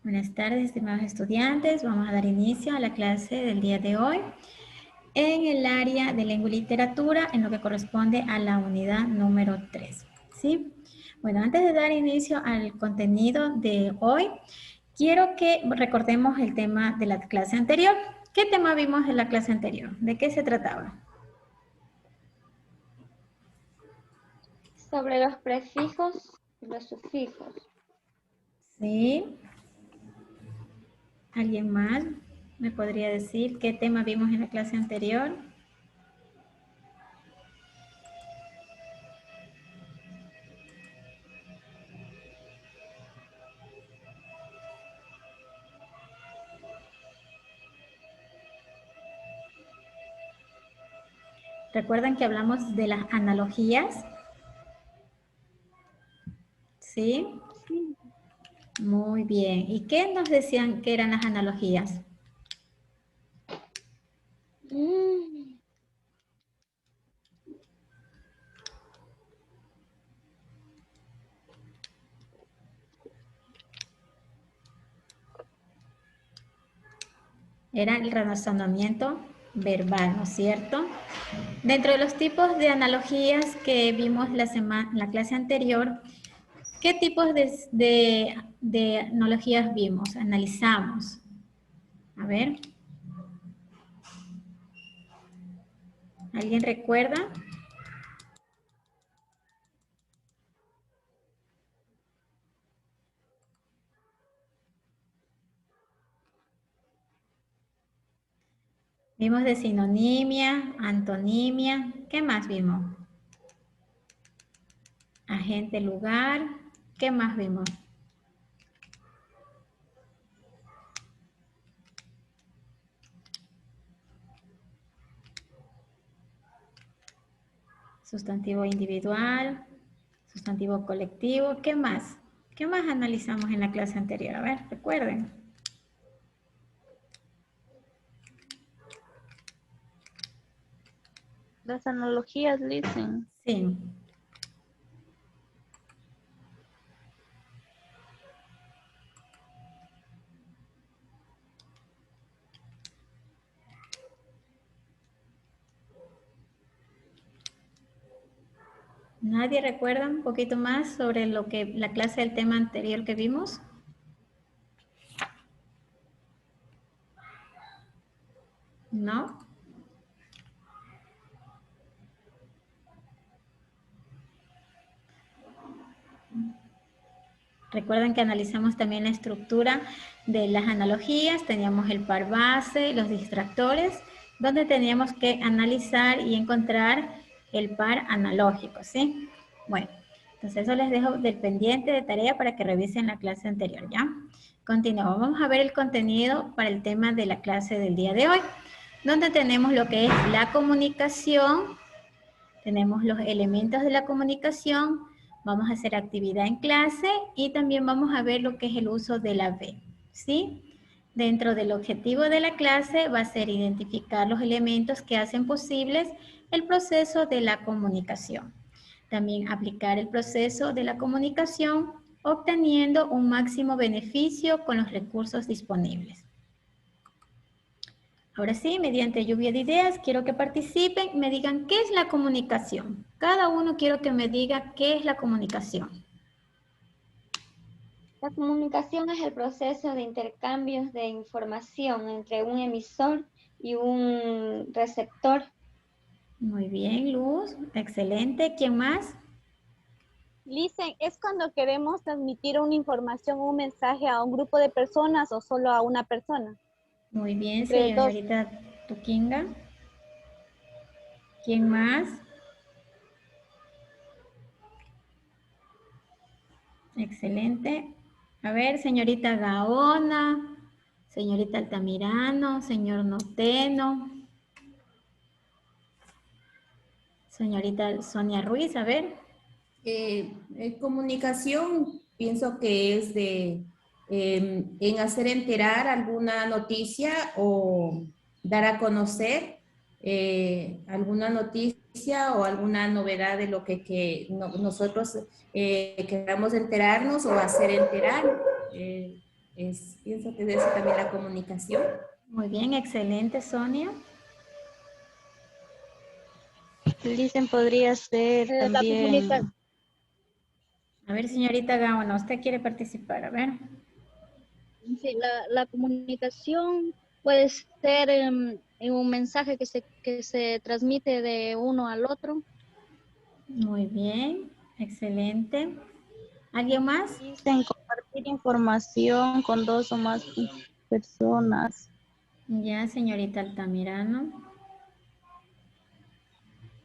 Buenas tardes, estimados estudiantes. Vamos a dar inicio a la clase del día de hoy en el área de lengua y literatura, en lo que corresponde a la unidad número 3. ¿Sí? Bueno, antes de dar inicio al contenido de hoy, quiero que recordemos el tema de la clase anterior. ¿Qué tema vimos en la clase anterior? ¿De qué se trataba? Sobre los prefijos y los sufijos. ¿Sí? ¿Alguien más me podría decir qué tema vimos en la clase anterior? ¿Recuerdan que hablamos de las analogías? ¿Sí? Sí. Muy bien. ¿Y qué nos decían que eran las analogías? Era el razonamiento verbal, ¿no es cierto? Dentro de los tipos de analogías que vimos la clase anterior, ¿qué tipos de analogías vimos? Analizamos. A ver. ¿Alguien recuerda? Vimos de sinonimia, antonimia. ¿Qué más vimos? Agente, lugar. ¿Qué más vimos? Sustantivo individual, sustantivo colectivo. ¿Qué más? ¿Qué más analizamos en la clase anterior? A ver, recuerden. Las analogías dicen. Sí. ¿Nadie recuerda un poquito más sobre lo que la clase del tema anterior que vimos? ¿No? Recuerden que analizamos también la estructura de las analogías, teníamos el par base, los distractores, donde teníamos que analizar y encontrar el par analógico, ¿sí? Bueno, entonces eso les dejo del pendiente de tarea para que revisen la clase anterior, ¿ya? Continuamos, vamos a ver el contenido para el tema de la clase del día de hoy, donde tenemos lo que es la comunicación, tenemos los elementos de la comunicación, vamos a hacer actividad en clase y también vamos a ver lo que es el uso de la V, ¿sí? Dentro del objetivo de la clase va a ser identificar los elementos que hacen posibles el proceso de la comunicación. También aplicar el proceso de la comunicación obteniendo un máximo beneficio con los recursos disponibles. Ahora sí, mediante lluvia de ideas, quiero que participen, me digan qué es la comunicación. Cada uno quiero que me diga qué es la comunicación. La comunicación es el proceso de intercambios de información entre un emisor y un receptor. Muy bien, Luz, excelente. ¿Quién más? Listen, es cuando queremos transmitir una información o un mensaje a un grupo de personas o solo a una persona. Muy bien, Entre dos. señorita Tuquinga. ¿Quién más? Excelente. A ver, señorita Gaona, señorita Altamirano, señor Noteno, señorita Sonia Ruiz, a ver. Comunicación, pienso que es en hacer enterar alguna noticia o dar a conocer alguna noticia o alguna novedad de lo nosotros queramos enterarnos o hacer enterar. Pienso que de eso también la comunicación. Muy bien, excelente, Sonia. Dicen podría ser La también. comunicación. A ver, señorita Gaona, ¿usted quiere participar? A ver. Sí, la comunicación puede ser en un mensaje que se transmite de uno al otro. Muy bien, excelente. ¿Alguien más? Dicen compartir información con dos o más personas. Ya, señorita Altamirano.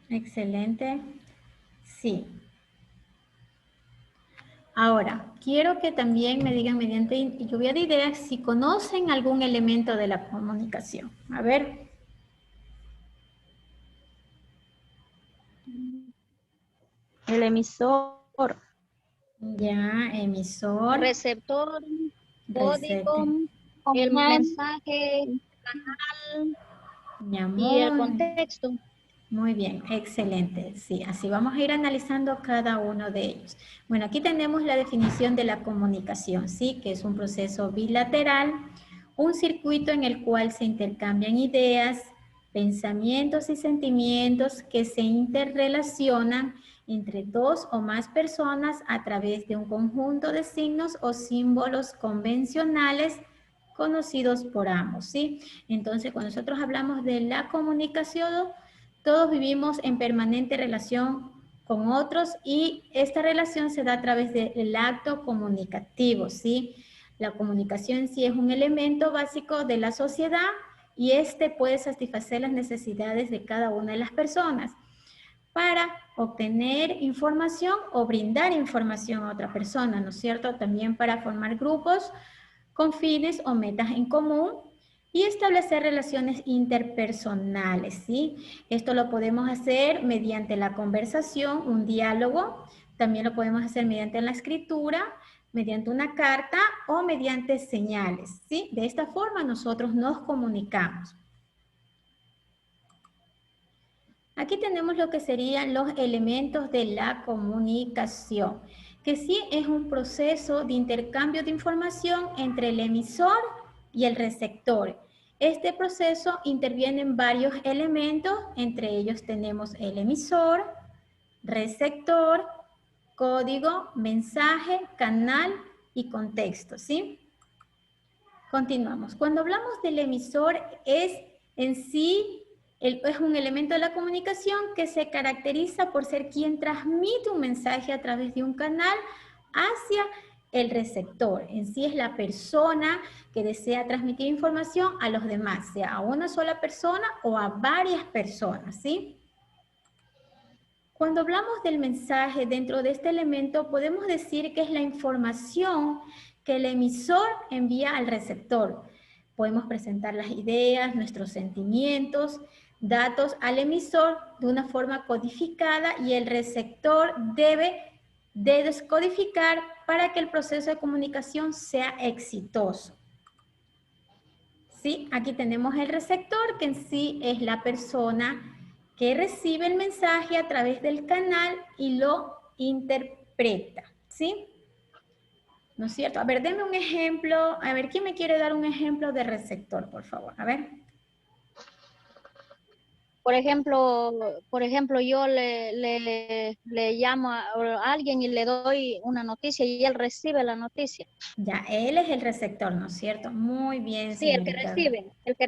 Excelente. Sí. Ahora, quiero que también me digan mediante lluvia de ideas si conocen algún elemento de la comunicación. A ver. El emisor. Ya, emisor. Receptor, código, Recete. el Ajá. mensaje, canal Ya, y el muy, contexto. muy bien, excelente. Sí, así vamos a ir analizando cada uno de ellos. Bueno, aquí tenemos la definición de la comunicación, ¿sí? Que es un proceso bilateral, un circuito en el cual se intercambian ideas, pensamientos y sentimientos que se interrelacionan entre dos o más personas a través de un conjunto de signos o símbolos convencionales conocidos por ambos, ¿sí? Entonces, cuando nosotros hablamos de la comunicación, todos vivimos en permanente relación con otros y esta relación se da a través del acto comunicativo, ¿sí? La comunicación en sí es un elemento básico de la sociedad y este puede satisfacer las necesidades de cada una de las personas para obtener información o brindar información a otra persona, ¿no es cierto? También para formar grupos con fines o metas en común y establecer relaciones interpersonales, ¿sí? Esto lo podemos hacer mediante la conversación, un diálogo, también lo podemos hacer mediante la escritura, mediante una carta o mediante señales, ¿sí? De esta forma nosotros nos comunicamos. Aquí tenemos lo que serían los elementos de la comunicación, que sí es un proceso de intercambio de información entre el emisor y el receptor. Este proceso interviene en varios elementos, entre ellos tenemos el emisor, receptor, código, mensaje, canal y contexto, ¿sí? Continuamos. Cuando hablamos del emisor es en sí es un elemento de la comunicación que se caracteriza por ser quien transmite un mensaje a través de un canal hacia el receptor. En sí es la persona que desea transmitir información a los demás, sea a una sola persona o a varias personas, ¿sí? Cuando hablamos del mensaje dentro de este elemento, podemos decir que es la información que el emisor envía al receptor. Podemos presentar las ideas, nuestros sentimientos, datos al emisor de una forma codificada y el receptor debe de descodificar para que el proceso de comunicación sea exitoso. ¿Sí? Aquí tenemos el receptor, que en sí es la persona que recibe el mensaje a través del canal y lo interpreta, ¿sí? ¿No es cierto? A ver, denme un ejemplo. A ver, ¿quién me quiere dar un ejemplo de receptor, por favor? A ver. Por ejemplo, yo le llamo a alguien y le doy una noticia y él recibe la noticia. Ya, él es el receptor, ¿no es cierto? Muy bien, Sí, el que señorita.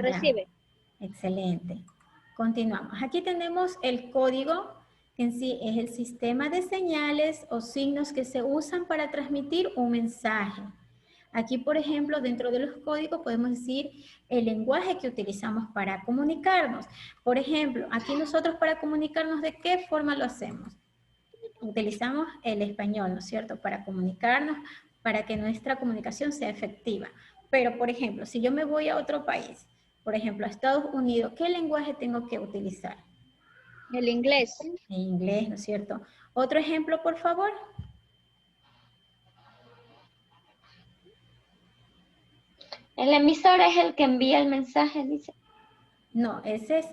recibe. Excelente. Continuamos. Aquí tenemos el código, que en sí es el sistema de señales o signos que se usan para transmitir un mensaje. Aquí, por ejemplo, dentro de los códigos podemos decir el lenguaje que utilizamos para comunicarnos. Por ejemplo, aquí nosotros para comunicarnos, ¿de qué forma lo hacemos? Utilizamos el español, ¿no es cierto? Para comunicarnos, para que nuestra comunicación sea efectiva. Pero, por ejemplo, si yo me voy a otro país, por ejemplo, a Estados Unidos, ¿qué lenguaje tengo que utilizar? El inglés. En inglés, ¿no es cierto? Otro ejemplo, por favor. El emisor es el que envía el mensaje, dice. No, ese es,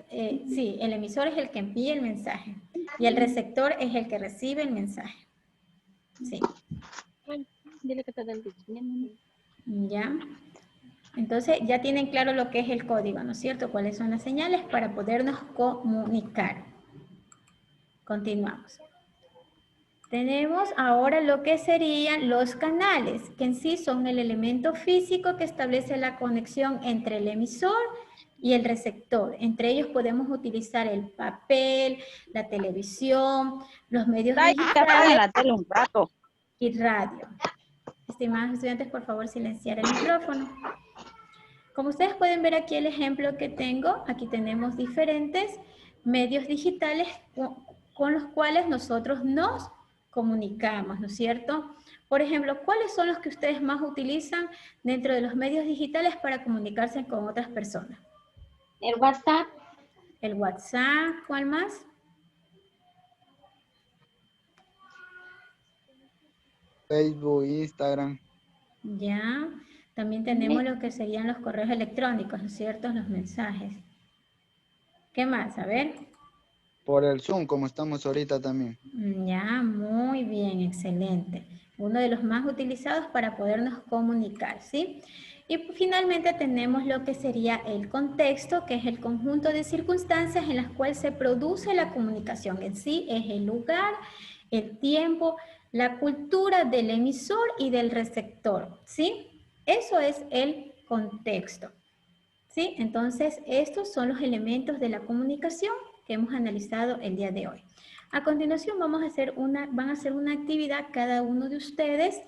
sí, el emisor es el que envía el mensaje y el receptor es el que recibe el mensaje. Sí. Dile que te den. ¿Ya? Entonces ya tienen claro lo que es el código, ¿no es cierto? Cuáles son las señales para podernos comunicar. Continuamos. Tenemos ahora lo que serían los canales, que en sí son el elemento físico que establece la conexión entre el emisor y el receptor. Entre ellos podemos utilizar el papel, la televisión, los medios digitales la tele un rato. y radio. Estimados estudiantes, por favor silenciar el micrófono. Como ustedes pueden ver aquí el ejemplo que tengo, aquí tenemos diferentes medios digitales con los cuales nosotros nos comunicamos, ¿no es cierto? Por ejemplo, ¿cuáles son los que ustedes más utilizan dentro de los medios digitales para comunicarse con otras personas? El WhatsApp, El WhatsApp, ¿cuál más? Facebook, Instagram. Ya, también tenemos lo que serían los correos electrónicos, ¿no es cierto? Los mensajes. ¿Qué más? A ver. Por el Zoom, como estamos ahorita también. Ya, muy bien, excelente. Uno de los más utilizados para podernos comunicar, ¿sí? Y finalmente tenemos lo que sería el contexto, que es el conjunto de circunstancias en las cuales se produce la comunicación. En sí es el lugar, el tiempo, la cultura del emisor y del receptor, ¿sí? Eso es el contexto, ¿sí? Entonces, estos son los elementos de la comunicación que hemos analizado el día de hoy. A continuación van a hacer una actividad cada uno de ustedes.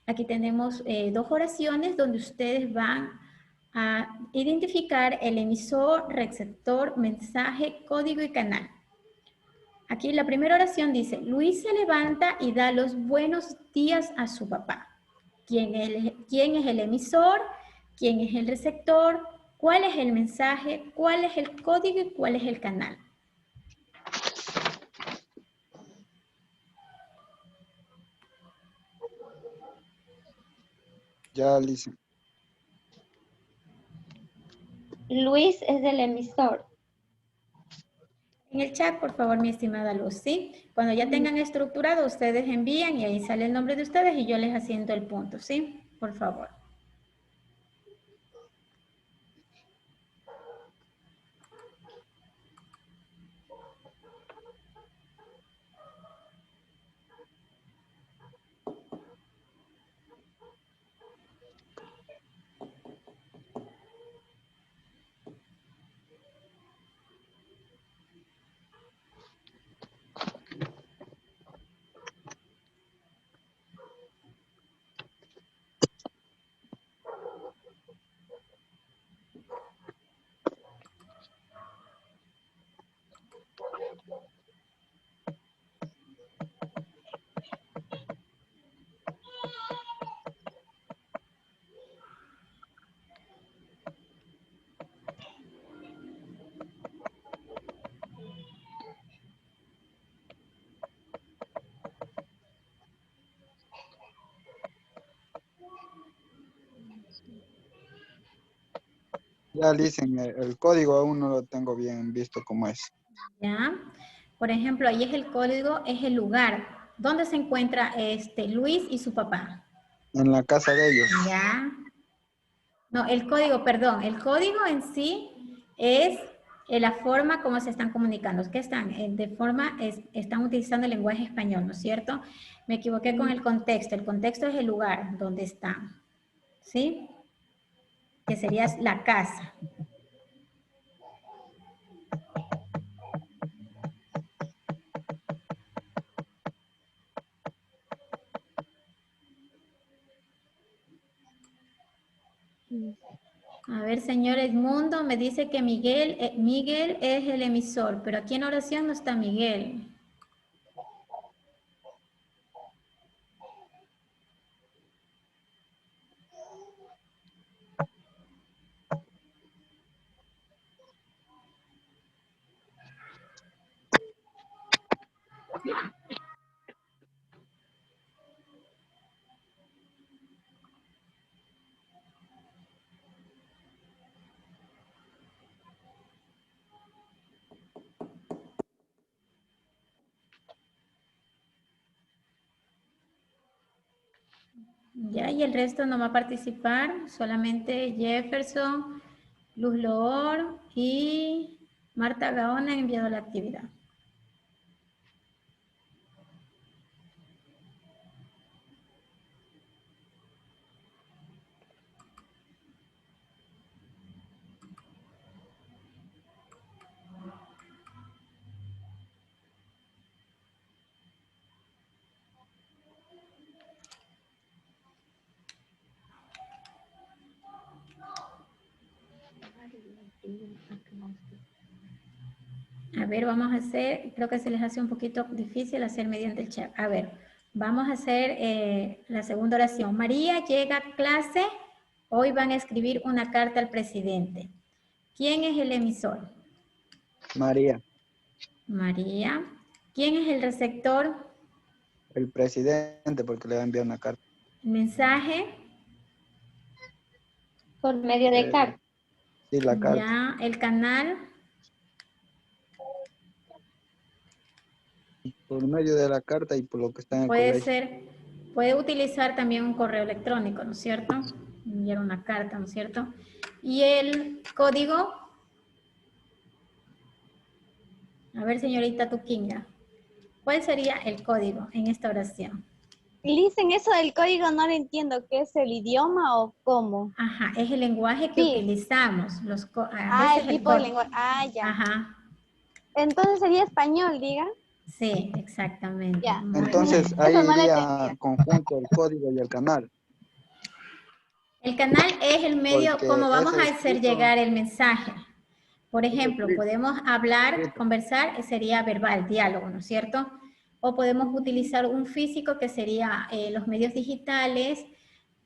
Aquí tenemos 2 oraciones donde ustedes van a identificar el emisor, receptor, mensaje, código y canal. Aquí la primera oración dice, Luis se levanta y da los buenos días a su papá. ¿Quién es el emisor? ¿Quién es el receptor? ¿Cuál es el mensaje? ¿Cuál es el código y cuál es el canal? Ya, Alicia. Luis es el emisor. En el chat, por favor, mi estimada Luz, ¿sí? Cuando ya tengan estructurado, ustedes envían y ahí sale el nombre de ustedes y yo les asiento el punto, ¿sí? Por favor. Ya, Alicia, el código aún no lo tengo bien visto como es. ¿Ya? Por ejemplo, ahí es el código, es el lugar. ¿Dónde se encuentra Luis y su papá? En la casa de ellos. ¿Ya? No, el código, perdón. El código en sí es la forma como se están comunicando. Es que están están utilizando el lenguaje español, ¿no es cierto? Me equivoqué con el contexto. El contexto es el lugar donde están. ¿Sí? Que sería la casa. A ver, señor Edmundo, me dice que Miguel es el emisor, pero aquí en oración no está Miguel. Ya, y el resto no va a participar, solamente Jefferson, Luz Loor y Marta Gaona han enviado la actividad. A ver, vamos a hacer, creo que se les hace un poquito difícil hacer mediante el chat. A ver, vamos a hacer la segunda oración. María llega a clase, hoy van a escribir una carta al presidente. ¿Quién es el emisor? María, María. ¿Quién es el receptor? el presidente, porque le va a enviar una carta. El mensaje. Por medio de carta. Sí, la carta. Ya, el canal. Por medio de la carta y por lo que está en el Puede colegio. ser, puede utilizar también un correo electrónico, ¿no es cierto? Enviar una carta, ¿no es cierto? Y el código. A ver, señorita Tuquinga, ¿cuál sería el código en esta oración? Listen, eso del código no lo entiendo. ¿Qué es el idioma o cómo? Ajá, es el lenguaje que Sí. utilizamos. A Ah, veces el tipo de lenguaje. Ah, ya. Ajá, Entonces sería español, diga. sí, exactamente. Ya. Muy Entonces bien. ahí Eso no lo iría entendía. conjunto el código y el canal. El canal es el medio Porque como vamos ese a hacer escrito, llegar el mensaje. Por ese ejemplo, escrito, podemos hablar, escrito. conversar, sería verbal, diálogo, ¿no es cierto? O podemos utilizar un físico que sería los medios digitales,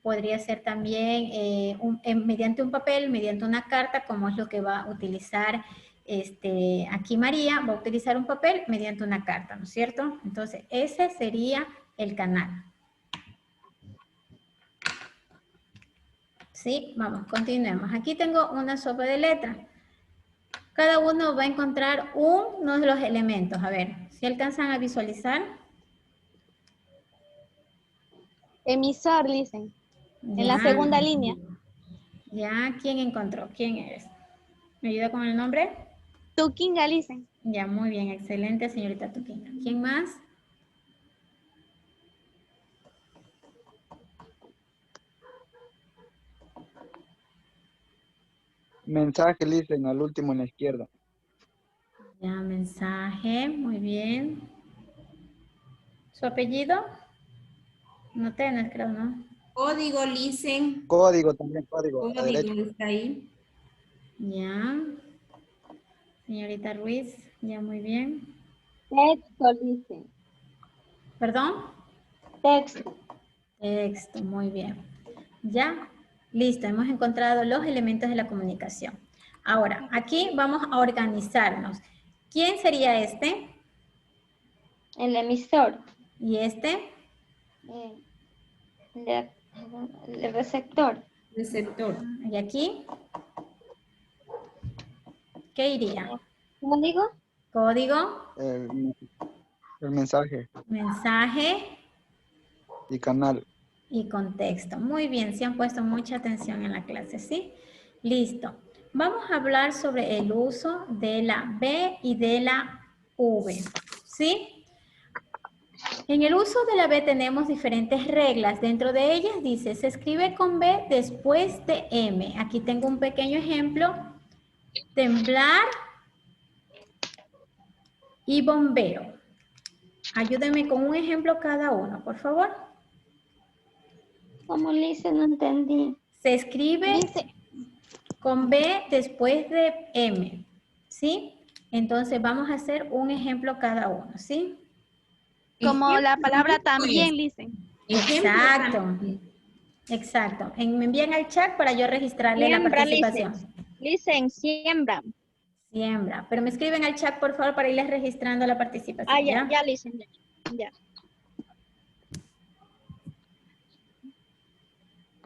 podría ser también mediante un papel, mediante una carta, como es lo que va a utilizar aquí María, va a utilizar un papel mediante una carta, ¿no es cierto? Entonces, ese sería el canal. ¿Sí? Vamos, continuemos. Aquí tengo una sopa de letras. Cada uno va a encontrar uno de los elementos. A ver, si alcanzan a visualizar. Emisor, dicen. En la Ya, segunda línea. ya, ¿quién encontró? ¿Quién eres? ¿Me ayuda con el nombre? Tuquinga, dicen. Ya, muy bien, excelente, señorita Tuquinga. ¿Quién más? Mensaje, listen, al último en la izquierda. Ya, mensaje, muy bien. ¿Su apellido? No tenés, creo, ¿no? Código, listen. Código también, código, a la derecha. Código está ahí. Ya. Señorita Ruiz, ya, muy bien. Texto, dicen. ¿Perdón? Texto. Texto, muy bien. Ya, listo, hemos encontrado los elementos de la comunicación. Ahora, aquí vamos a organizarnos. ¿Quién sería este? El emisor. ¿Y este? El receptor. Receptor. ¿Y aquí? ¿Qué iría? ¿Código? Código, El mensaje mensaje y canal. y contexto. Muy bien, sí han puesto mucha atención en la clase, ¿sí? Listo. Vamos a hablar sobre el uso de la B y de la V, ¿sí? En el uso de la B tenemos diferentes reglas. Dentro de ellas dice, se escribe con B después de M. Aquí tengo un pequeño ejemplo. Temblar y bombero. Ayúdenme con un ejemplo cada uno, por favor. ¿Cómo le hice? No entendí. Se escribe Dice, con B después de M, ¿sí? Entonces vamos a hacer un ejemplo cada uno, ¿sí? como la Ejemplo palabra no también, es. dicen. Ejemplo Exacto, también. exacto. Me envían al chat para yo registrarle la Siembra, participación. listen, siembra. Siembra. Pero me escriben al chat, por favor, para irles registrando la participación, Ah, ya, ¿ya? ya, listen, ya.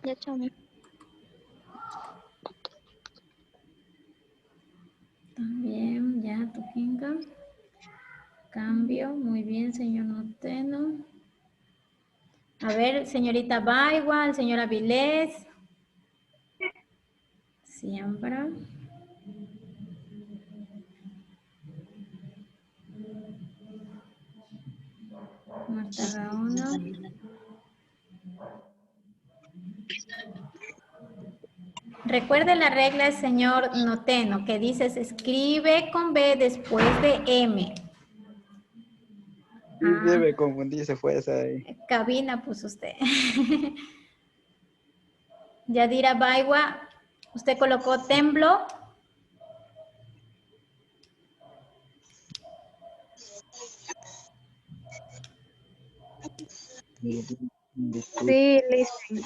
Ya, chao. También, ya, Tuquinga. Cambio, muy bien, señor Noteno. A ver, señorita Baigua, señora Vilés. Siembra. Marta Gaona. Recuerde la regla del señor Noteno que dice se escribe con B después de M. Sí, debe confundirse, fue esa ahí. Cabina puso usted. Yadira Baigua, usted colocó tembló. Sí, listen.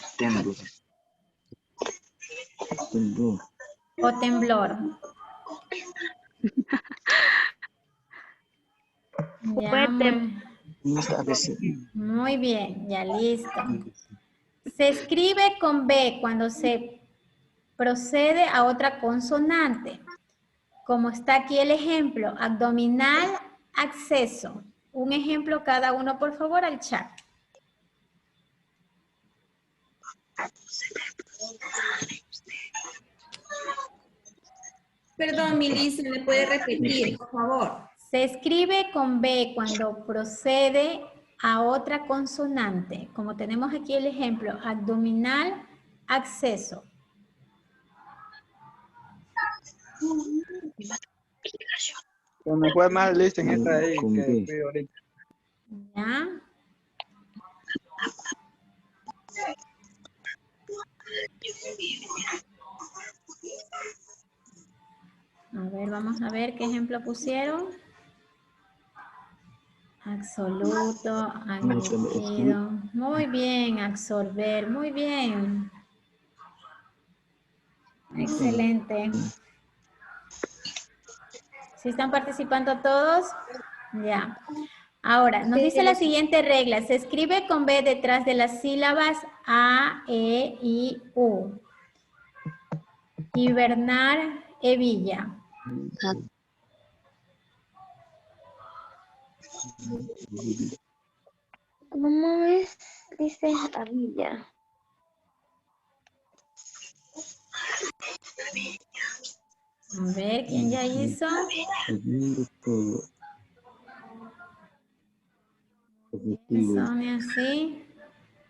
O temblor. Ya, muy bien, ya listo. Se escribe con B cuando se procede a otra consonante. Como está aquí el ejemplo, abdominal, acceso. Un ejemplo cada uno, por favor, al chat. Perdón, Milisa, ¿me puede repetir, por favor? Se escribe con B cuando procede a otra consonante. Como tenemos aquí el ejemplo, abdominal, acceso. Pero me fue más listen esta ahí que fui ahorita. ¿Ya? A ver, vamos a ver qué ejemplo pusieron. Absoluto, admitido. Muy bien, absorber, muy bien. Excelente. ¿Sí están participando todos? Ya. Ahora, nos dice la siguiente regla. Se escribe con B detrás de las sílabas A, E, I, U. Hibernar, hebilla. ¿Cómo es? Dice Avilla. A ver, ¿quién ya hizo? Sonia, sí.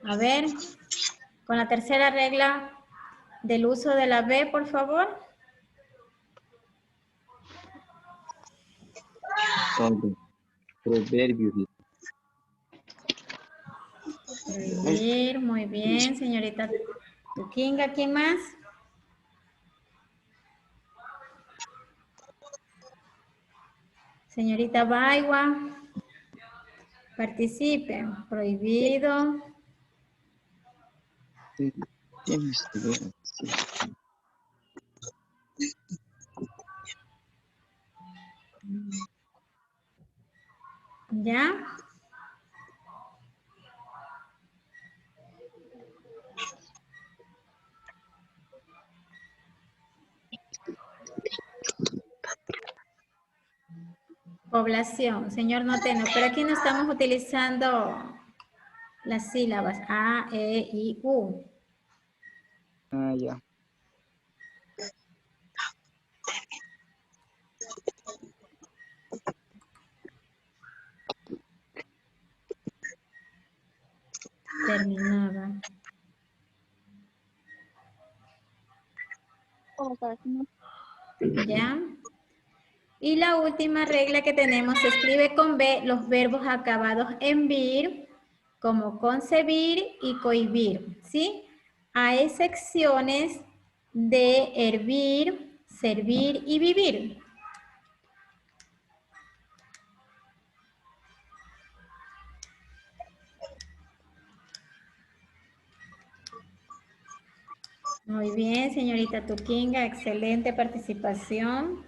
A ver, con la tercera regla del uso de la B, por favor. Prohibir, muy bien, señorita Tukinga, ¿quién más? Señorita Baigua, participe. Prohibido. ¿Ya? Población, señor Noteno, pero aquí no estamos utilizando las sílabas A, E, I, U. Ah, ya. Terminaba. ¿Ya? Y la última regla que tenemos, se escribe con B los verbos acabados en vir, como concebir y cohibir, ¿sí? A excepciones de hervir, servir y vivir. Muy bien, señorita Tukinga, excelente participación.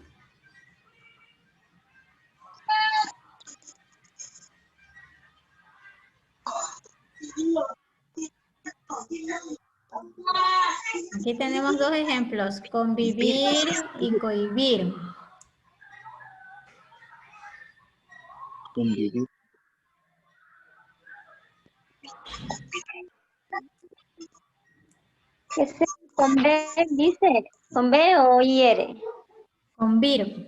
Aquí tenemos dos ejemplos, convivir y cohibir. Ese con B dice, ¿con B o IR? Con vir.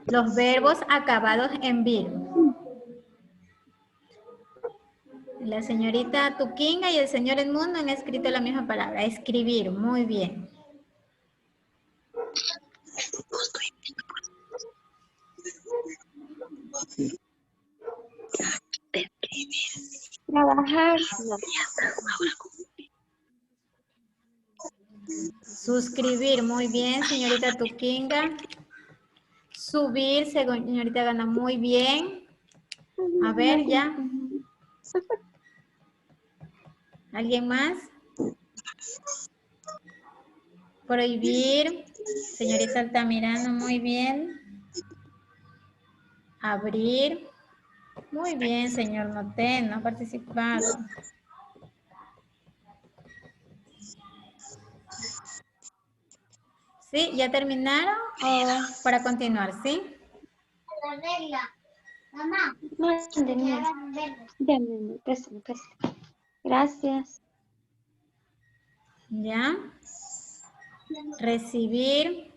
Los verbos acabados en vir. La señorita Tuquinga y el señor Edmundo han escrito la misma palabra, escribir. Muy bien. Trabajar. Suscribir, muy bien, señorita Tuquinga. Subir, señorita Gana, muy bien. A ver, ya. ¿Alguien más? Prohibir, señorita Altamirano, muy bien. Abrir. Muy bien, señor Noté, no ha participado. ¿Sí? ¿Ya terminaron o para continuar? ¿Sí? Préstame. Gracias. ¿Ya? Recibir.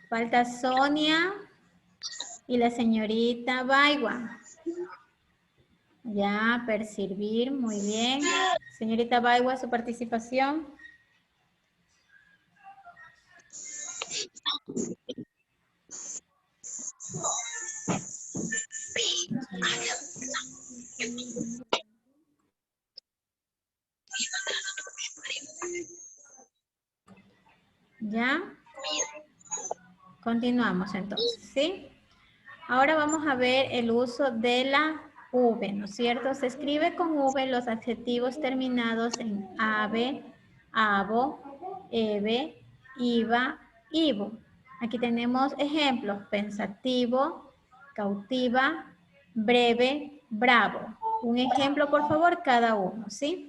Falta Sonia y la señorita Baigua. Ya, percibir, muy bien. Señorita Baigua, su participación. ¿Ya? Continuamos entonces, ¿sí? Ahora vamos a ver el uso de la V, ¿no es cierto? Se escribe con V los adjetivos terminados en ave, abo, eve, iba, ivo. Aquí tenemos ejemplos: pensativo, cautiva, breve, bravo. Un ejemplo, por favor, cada uno, ¿sí?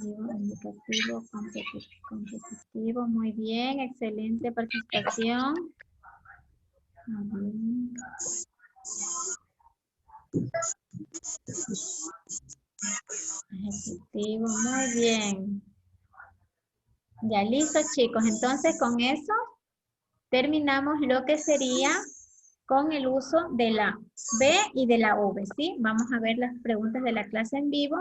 Indicativo, competitivo, muy bien, excelente participación. Adjetivo, muy bien. Ya listo, chicos. Entonces, con eso terminamos lo que sería con el uso de la B y de la V, ¿sí? Vamos a ver las preguntas de la clase en vivo.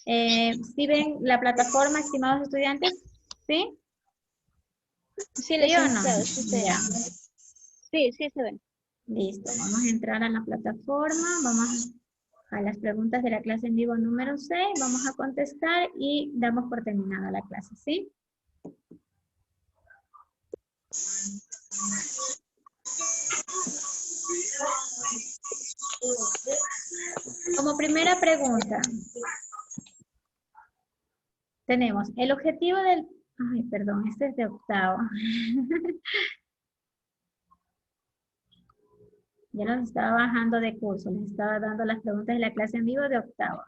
¿Sí ven la plataforma, estimados estudiantes? ¿Sí? Sí, ¿Sí o no? licenciado, sí se Ya. Sí, sí se ven. Listo, vamos a entrar a la plataforma, vamos a las preguntas de la clase en vivo número 6, vamos a contestar y damos por terminada la clase, ¿sí? Como primera pregunta, tenemos el objetivo del... Ay, perdón, este es de octavo. Ya los estaba bajando de curso, les estaba dando las preguntas de la clase en vivo de octavo.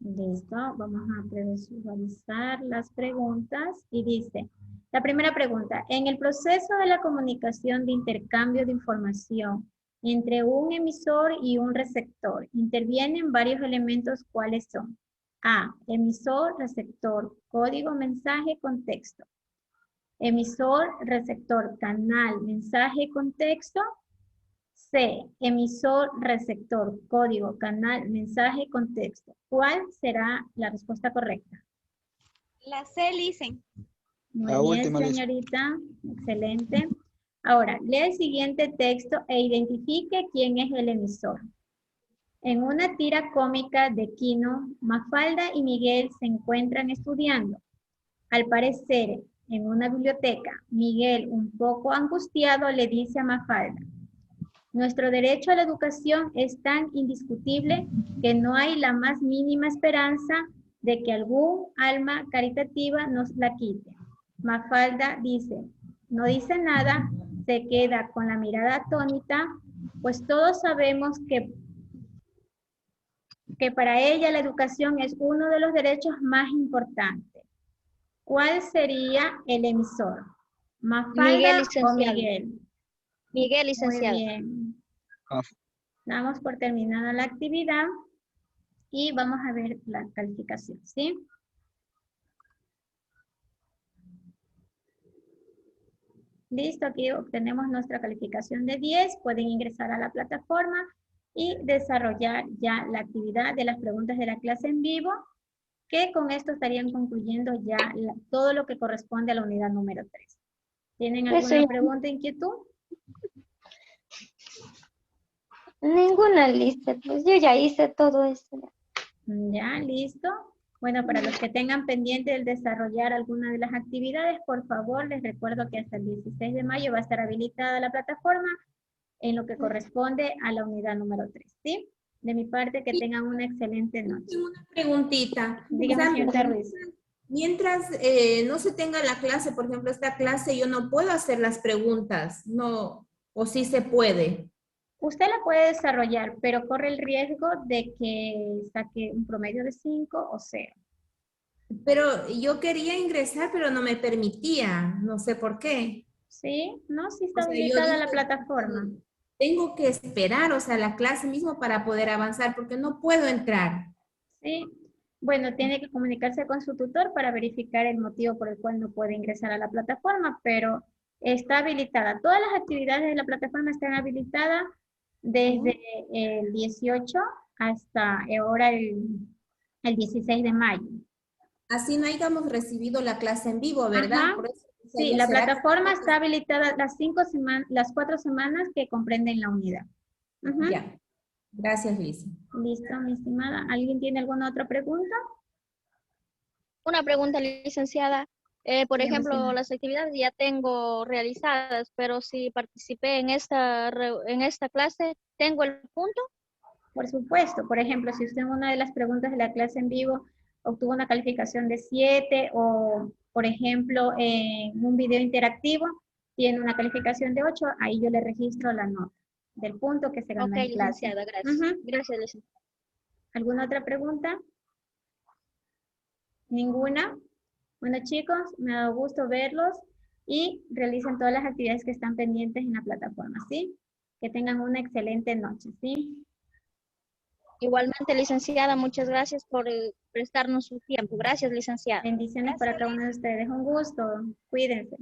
Listo, vamos a previsualizar las preguntas y dice, la primera pregunta, en el proceso de la comunicación de intercambio de información entre un emisor y un receptor, intervienen varios elementos, ¿cuáles son? A, emisor, receptor, código, mensaje, contexto. Emisor, receptor, canal, mensaje, contexto. C, emisor, receptor, código, canal, mensaje, contexto. ¿Cuál será la respuesta correcta? La C, Licen. Muy La bien, última, Liz. señorita. Excelente. Ahora, lea el siguiente texto e identifique quién es el emisor. En una tira cómica de Quino, Mafalda y Miguel se encuentran estudiando. Al parecer, en una biblioteca, Miguel, un poco angustiado, le dice a Mafalda: nuestro derecho a la educación es tan indiscutible que no hay la más mínima esperanza de que algún alma caritativa nos la quite. Mafalda dice, no dice nada, se queda con la mirada atónita, pues todos sabemos que para ella la educación es uno de los derechos más importantes. ¿Cuál sería el emisor? ¿Mafalda Miguel, o licenciado. Miguel? Miguel, Muy licenciado. bien. Ah, Damos por terminada la actividad y vamos a ver la calificación, ¿sí? Listo, aquí obtenemos nuestra calificación de 10. Pueden ingresar a la plataforma y desarrollar ya la actividad de las preguntas de la clase en vivo, que con esto estarían concluyendo ya todo lo que corresponde a la unidad número 3. ¿Tienen alguna pregunta, inquietud? Ninguna lista, pues yo ya hice todo eso. Ya, listo. Bueno, para los que tengan pendiente el desarrollar alguna de las actividades, por favor, les recuerdo que hasta el 16 de mayo va a estar habilitada la plataforma en lo que corresponde a la unidad número 3, ¿sí? De mi parte, que tengan una excelente noche. Tengo una preguntita. Dígame, O sea, señorita Ruiz. mientras no se tenga la clase, por ejemplo, esta clase, yo no puedo hacer las preguntas, no, o sí se puede. Usted la puede desarrollar, pero corre el riesgo de que saque un promedio de 5 o 0. Pero yo quería ingresar, pero no me permitía, no sé por qué. ¿Sí? No, sí está O sea, yo habilitada la digo, plataforma. tengo que esperar, o sea, la clase mismo para poder avanzar, porque no puedo entrar. Sí. Bueno, tiene que comunicarse con su tutor para verificar el motivo por el cual no puede ingresar a la plataforma, pero está habilitada. Todas las actividades de la plataforma están habilitadas desde el 18 hasta ahora el 16 de mayo. Así no hayamos recibido la clase en vivo, ¿verdad? Ajá. Por eso, Sí, la plataforma está habilitada las 4 semanas que comprenden la unidad. Ujú. Ya. Gracias, Liz. Listo, mi estimada. ¿Alguien tiene alguna otra pregunta? Una pregunta, licenciada. Por Dígame, ejemplo, señora. las actividades ya tengo realizadas, pero si participé en esta clase, ¿tengo el punto? Por supuesto. Por ejemplo, si usted en una de las preguntas de la clase en vivo obtuvo una calificación de 7 o, por ejemplo, en un video interactivo tiene una calificación de 8, ahí yo le registro la nota del punto que se ganó Ok, en clase. licenciada, gracias. Ujú. Gracias, licenciada. ¿Alguna otra pregunta? ¿Ninguna? Bueno, chicos, me ha dado gusto verlos y realicen todas las actividades que están pendientes en la plataforma, ¿sí? Que tengan una excelente noche, ¿sí? Igualmente, licenciada, muchas gracias por prestarnos su tiempo. Gracias, licenciada. Bendiciones para cada uno de ustedes. Un gusto. Cuídense.